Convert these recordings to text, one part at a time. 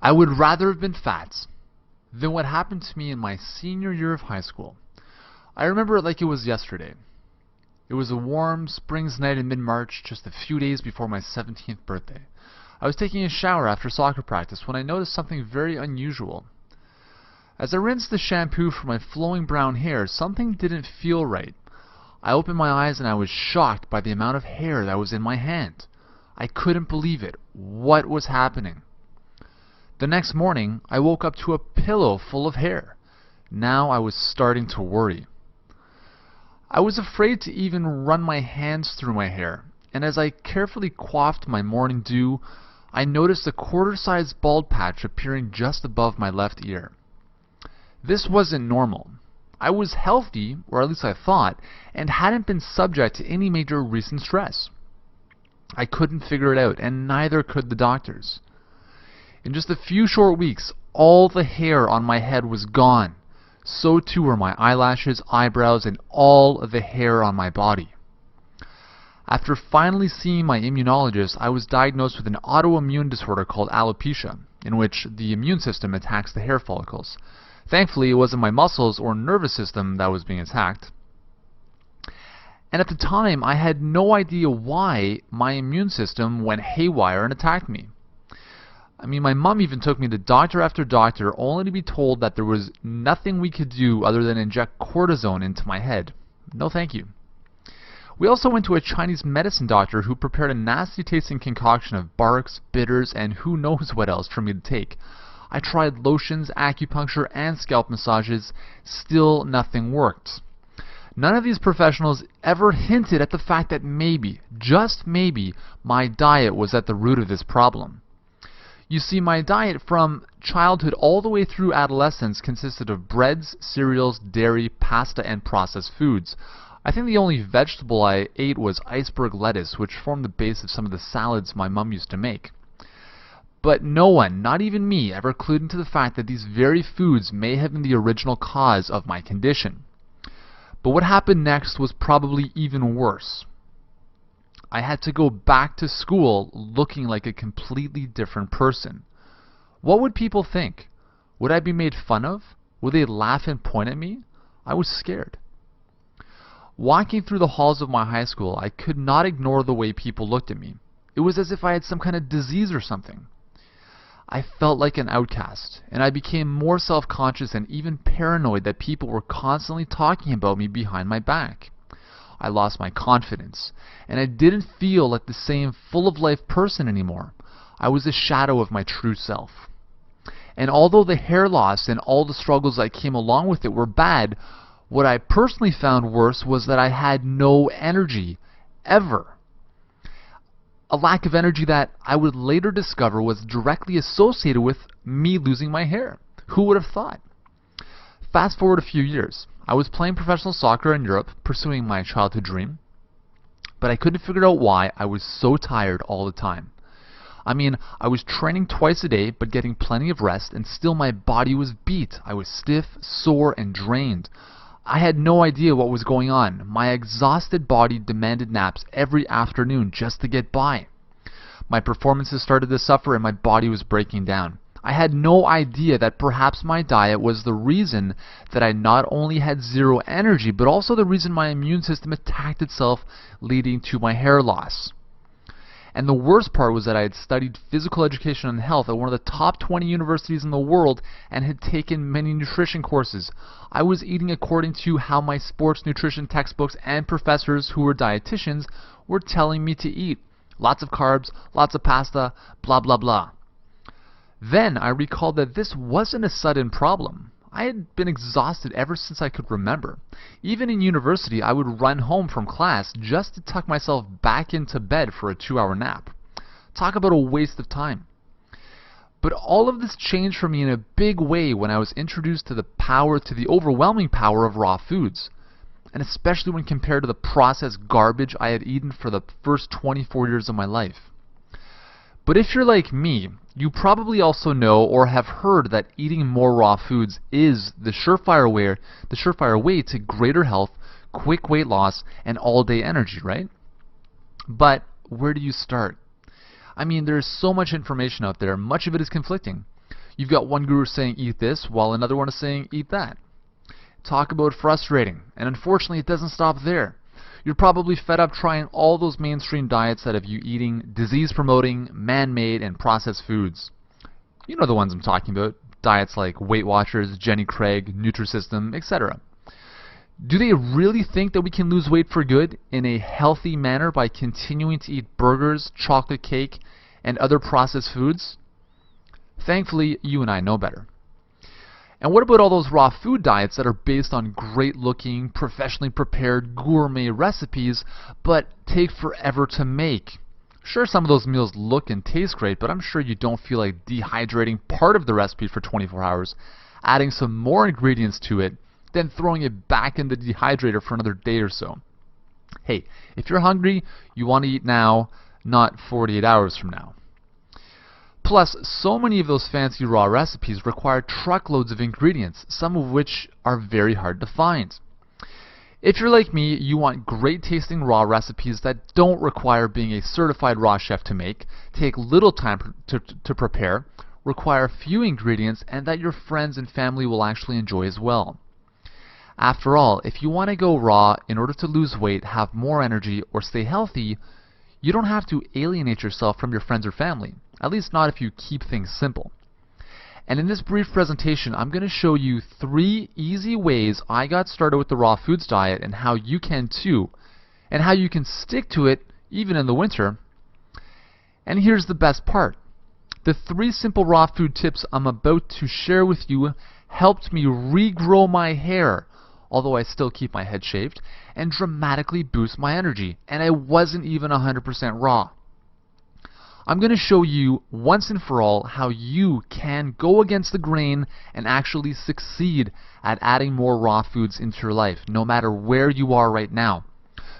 I would rather have been fat than what happened to me in my senior year of high school. I remember it like it was yesterday. It was a warm spring's night in mid-March, just a few days before my 17th birthday. I was taking a shower after soccer practice when I noticed something very unusual. As I rinsed the shampoo from my flowing brown hair, something didn't feel right. I opened my eyes and I was shocked by the amount of hair that was in my hand. I couldn't believe it. What was happening? The next morning, I woke up to a pillow full of hair. Now I was starting to worry. I was afraid to even run my hands through my hair, and as I carefully coiffed my morning dew, I noticed a quarter-sized bald patch appearing just above my left ear. This wasn't normal. I was healthy, or at least I thought, and hadn't been subject to any major recent stress. I couldn't figure it out, and neither could the doctors. In just a few short weeks, all the hair on my head was gone. So too were my eyelashes, eyebrows, and all of the hair on my body. After finally seeing my immunologist, I was diagnosed with an autoimmune disorder called alopecia, in which the immune system attacks the hair follicles. Thankfully, it wasn't my muscles or nervous system that was being attacked. And at the time, I had no idea why my immune system went haywire and attacked me. My mom even took me to doctor after doctor only to be told that there was nothing we could do other than inject cortisone into my head. No thank you. We also went to a Chinese medicine doctor who prepared a nasty tasting concoction of barks, bitters, and who knows what else for me to take. I tried lotions, acupuncture, and scalp massages. Still nothing worked. None of these professionals ever hinted at the fact that maybe, just maybe, my diet was at the root of this problem. You see, my diet from childhood all the way through adolescence consisted of breads, cereals, dairy, pasta, and processed foods. I think the only vegetable I ate was iceberg lettuce, which formed the base of some of the salads my mom used to make. But no one, not even me, ever clued into the fact that these very foods may have been the original cause of my condition. But what happened next was probably even worse. I had to go back to school looking like a completely different person. What would people think? Would I be made fun of? Would they laugh and point at me? I was scared. Walking through the halls of my high school, I could not ignore the way people looked at me. It was as if I had some kind of disease or something. I felt like an outcast, and I became more self-conscious and even paranoid that people were constantly talking about me behind my back. I lost my confidence, and I didn't feel like the same full-of-life person anymore. I was a shadow of my true self. And although the hair loss and all the struggles that came along with it were bad, what I personally found worse was that I had no energy, ever. A lack of energy that I would later discover was directly associated with me losing my hair. Who would have thought? Fast forward a few years. I was playing professional soccer in Europe, pursuing my childhood dream, but I couldn't figure out why I was so tired all the time. I was training twice a day, but getting plenty of rest, and still my body was beat. I was stiff, sore, and drained. I had no idea what was going on. My exhausted body demanded naps every afternoon just to get by. My performances started to suffer and my body was breaking down. I had no idea that perhaps my diet was the reason that I not only had zero energy, but also the reason my immune system attacked itself, leading to my hair loss. And the worst part was that I had studied physical education and health at one of the top 20 universities in the world and had taken many nutrition courses. I was eating according to how my sports nutrition textbooks and professors who were dietitians were telling me to eat. Lots of carbs, lots of pasta, blah blah blah. Then I recalled that this wasn't a sudden problem. I had been exhausted ever since I could remember. Even in university, I would run home from class just to tuck myself back into bed for a 2-hour nap. Talk about a waste of time. But all of this changed for me in a big way when I was introduced to the overwhelming power of raw foods. And especially when compared to the processed garbage I had eaten for the first 24 years of my life. But if you're like me, you probably also know or have heard that eating more raw foods is the surefire way to greater health, quick weight loss, and all-day energy, right? But where do you start? There's so much information out there, much of it is conflicting. You've got one guru saying eat this, while another one is saying eat that. Talk about frustrating, and unfortunately it doesn't stop there. You're probably fed up trying all those mainstream diets that have you eating disease-promoting, man-made, and processed foods. You know the ones I'm talking about. Diets like Weight Watchers, Jenny Craig, Nutrisystem, etc. Do they really think that we can lose weight for good in a healthy manner by continuing to eat burgers, chocolate cake, and other processed foods? Thankfully, you and I know better. And what about all those raw food diets that are based on great-looking, professionally prepared gourmet recipes, but take forever to make? Sure, some of those meals look and taste great, but I'm sure you don't feel like dehydrating part of the recipe for 24 hours, adding some more ingredients to it, then throwing it back in the dehydrator for another day or so. Hey, if you're hungry, you want to eat now, not 48 hours from now. Plus, so many of those fancy raw recipes require truckloads of ingredients, some of which are very hard to find. If you're like me, you want great tasting raw recipes that don't require being a certified raw chef to make, take little time to prepare, require few ingredients, and that your friends and family will actually enjoy as well. After all, if you want to go raw in order to lose weight, have more energy, or stay healthy, you don't have to alienate yourself from your friends or family, at least not if you keep things simple. And in this brief presentation, I'm going to show you 3 easy ways I got started with the raw foods diet and how you can too, and how you can stick to it even in the winter. And here's the best part. The 3 simple raw food tips I'm about to share with you helped me regrow my hair, although I still keep my head shaved, and dramatically boost my energy, and I wasn't even 100% raw. I'm going to show you once and for all how you can go against the grain and actually succeed at adding more raw foods into your life, no matter where you are right now,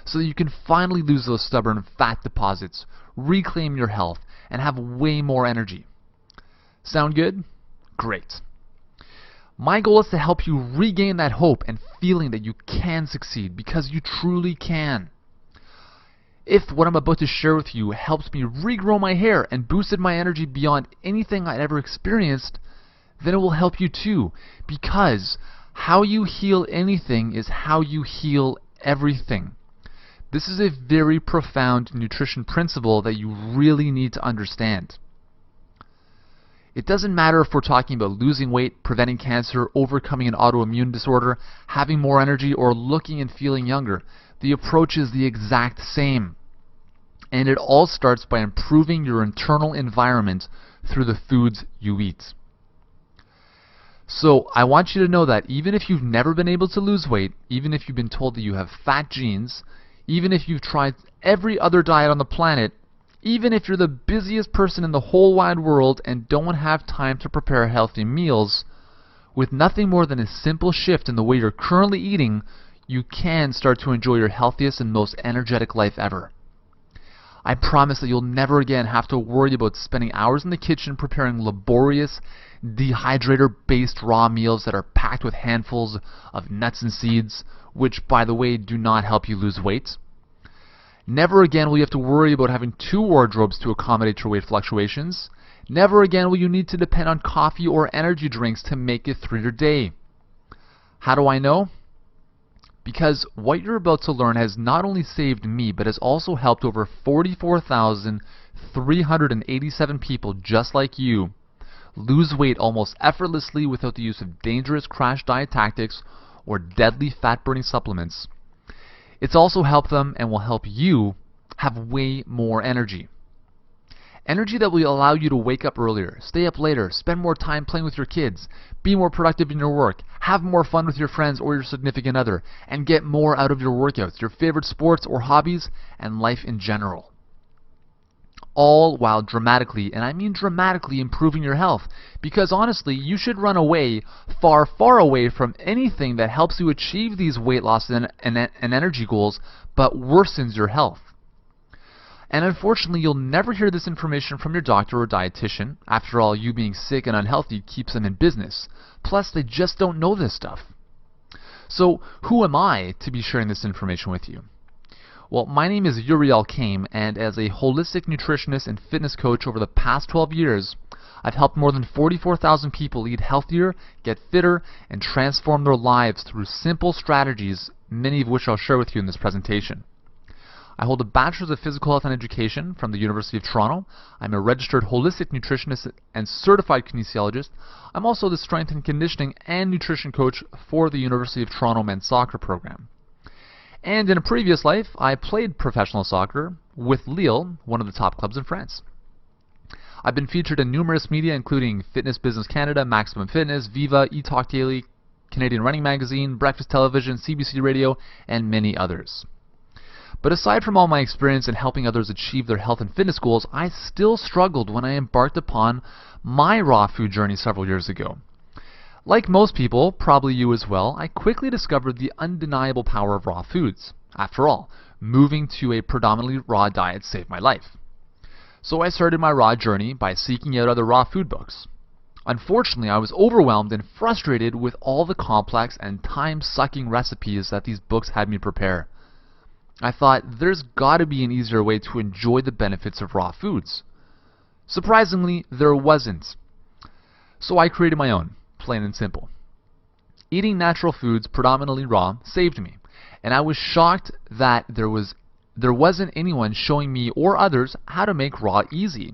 so that you can finally lose those stubborn fat deposits, reclaim your health, and have way more energy. Sound good? Great. My goal is to help you regain that hope and feeling that you can succeed, because you truly can. If what I'm about to share with you helps me regrow my hair and boosted my energy beyond anything I'd ever experienced, then it will help you too, because how you heal anything is how you heal everything. This is a very profound nutrition principle that you really need to understand. It doesn't matter if we're talking about losing weight, preventing cancer, overcoming an autoimmune disorder, having more energy, or looking and feeling younger. The approach is the exact same. And it all starts by improving your internal environment through the foods you eat. So I want you to know that even if you've never been able to lose weight, even if you've been told that you have fat genes, even if you've tried every other diet on the planet, even if you're the busiest person in the whole wide world and don't have time to prepare healthy meals, with nothing more than a simple shift in the way you're currently eating, you can start to enjoy your healthiest and most energetic life ever. I promise that you'll never again have to worry about spending hours in the kitchen preparing laborious, dehydrator-based raw meals that are packed with handfuls of nuts and seeds, which, by the way, do not help you lose weight. Never again will you have to worry about having 2 wardrobes to accommodate your weight fluctuations. Never again will you need to depend on coffee or energy drinks to make it through your day. How do I know? Because what you're about to learn has not only saved me, but has also helped over 44,387 people just like you lose weight almost effortlessly without the use of dangerous crash diet tactics or deadly fat-burning supplements. It's also helped them and will help you have way more energy. Energy that will allow you to wake up earlier, stay up later, spend more time playing with your kids, be more productive in your work, have more fun with your friends or your significant other, and get more out of your workouts, your favorite sports or hobbies, and life in general. All while dramatically, and I mean dramatically, improving your health. Because honestly, you should run away, far, far away from anything that helps you achieve these weight loss and energy goals, but worsens your health. And unfortunately, you'll never hear this information from your doctor or dietitian. After all, you being sick and unhealthy keeps them in business. Plus, they just don't know this stuff. So, who am I to be sharing this information with you? Well, my name is Uriel Kame, and as a holistic nutritionist and fitness coach over the past 12 years, I've helped more than 44,000 people eat healthier, get fitter, and transform their lives through simple strategies, many of which I'll share with you in this presentation. I hold a Bachelor's of Physical Health and Education from the University of Toronto. I'm a registered holistic nutritionist and certified kinesiologist. I'm also the strength and conditioning and nutrition coach for the University of Toronto men's soccer program. And in a previous life, I played professional soccer with Lille, one of the top clubs in France. I've been featured in numerous media, including Fitness Business Canada, Maximum Fitness, Viva, eTalk Daily, Canadian Running Magazine, Breakfast Television, CBC Radio, and many others. But aside from all my experience in helping others achieve their health and fitness goals, I still struggled when I embarked upon my raw food journey several years ago. Like most people, probably you as well, I quickly discovered the undeniable power of raw foods. After all, moving to a predominantly raw diet saved my life. So I started my raw journey by seeking out other raw food books. Unfortunately, I was overwhelmed and frustrated with all the complex and time-sucking recipes that these books had me prepare. I thought, there's got to be an easier way to enjoy the benefits of raw foods. Surprisingly, there wasn't. So I created my own, plain and simple. Eating natural foods, predominantly raw, saved me, and I was shocked that there wasn't anyone showing me or others how to make raw easy.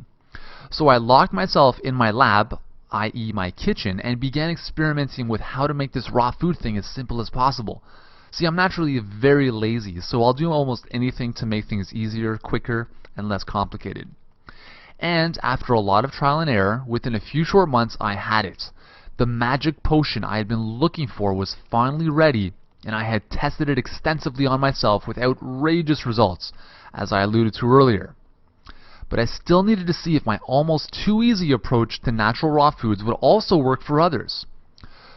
So I locked myself in my lab, i.e. my kitchen, and began experimenting with how to make this raw food thing as simple as possible. See, I'm naturally very lazy, so I'll do almost anything to make things easier, quicker, and less complicated. And after a lot of trial and error, within a few short months I had it. The magic potion I had been looking for was finally ready, and I had tested it extensively on myself with outrageous results, as I alluded to earlier. But I still needed to see if my almost too easy approach to natural raw foods would also work for others.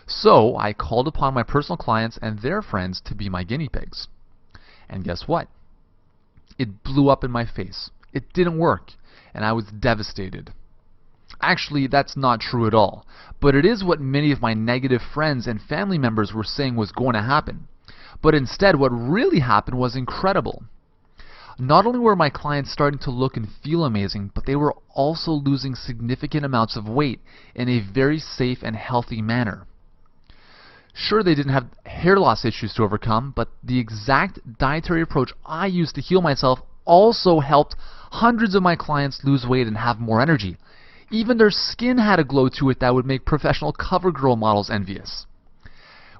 So I called upon my personal clients and their friends to be my guinea pigs. And guess what? It blew up in my face. It didn't work, and I was devastated. Actually, that's not true at all, but it is what many of my negative friends and family members were saying was going to happen. But instead, what really happened was incredible. Not only were my clients starting to look and feel amazing, but they were also losing significant amounts of weight in a very safe and healthy manner. Sure, they didn't have hair loss issues to overcome, but the exact dietary approach I used to heal myself also helped hundreds of my clients lose weight and have more energy. Even their skin had a glow to it that would make professional CoverGirl models envious.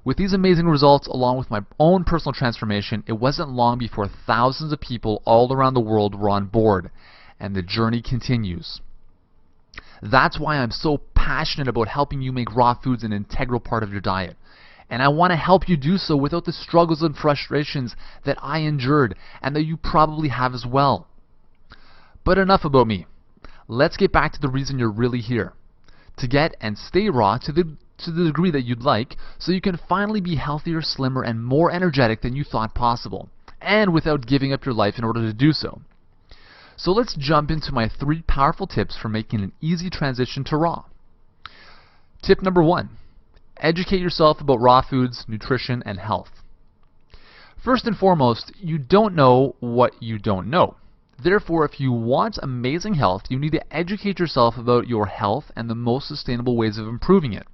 With these amazing results, along with my own personal transformation, it wasn't long before thousands of people all around the world were on board, and the journey continues. That's why I'm so passionate about helping you make raw foods an integral part of your diet. And I want to help you do so without the struggles and frustrations that I endured and that you probably have as well. But enough about me. Let's get back to the reason you're really here. To get and stay raw to the degree that you'd like, so you can finally be healthier, slimmer, and more energetic than you thought possible, and without giving up your life in order to do so. So let's jump into my 3 powerful tips for making an easy transition to raw. Tip number 1. Educate yourself about raw foods, nutrition, and health. First and foremost, you don't know what you don't know. Therefore, if you want amazing health, you need to educate yourself about your health and the most sustainable ways of improving it.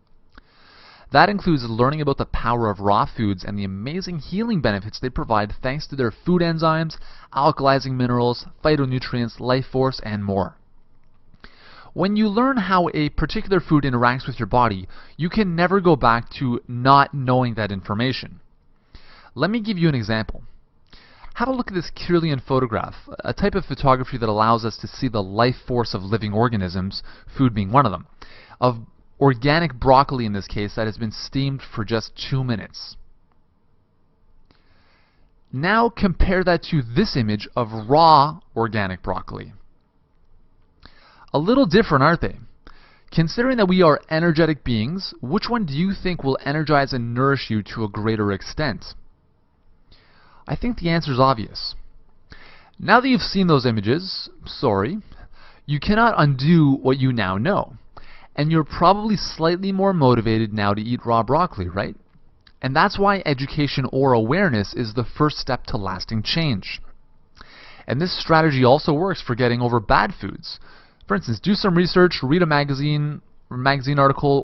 That includes learning about the power of raw foods and the amazing healing benefits they provide thanks to their food enzymes, alkalizing minerals, phytonutrients, life force, and more. When you learn how a particular food interacts with your body, you can never go back to not knowing that information. Let me give you an example. Have a look at this Kirlian photograph, a type of photography that allows us to see the life force of living organisms, food being one of them, of organic broccoli in this case that has been steamed for just 2 minutes. Now compare that to this image of raw organic broccoli. A little different, aren't they? Considering that we are energetic beings, which one do you think will energize and nourish you to a greater extent? I think the answer is obvious. Now that you've seen those images, you cannot undo what you now know. And you're probably slightly more motivated now to eat raw broccoli, right? And that's why education or awareness is the first step to lasting change. And this strategy also works for getting over bad foods. For instance, do some research, read a magazine article,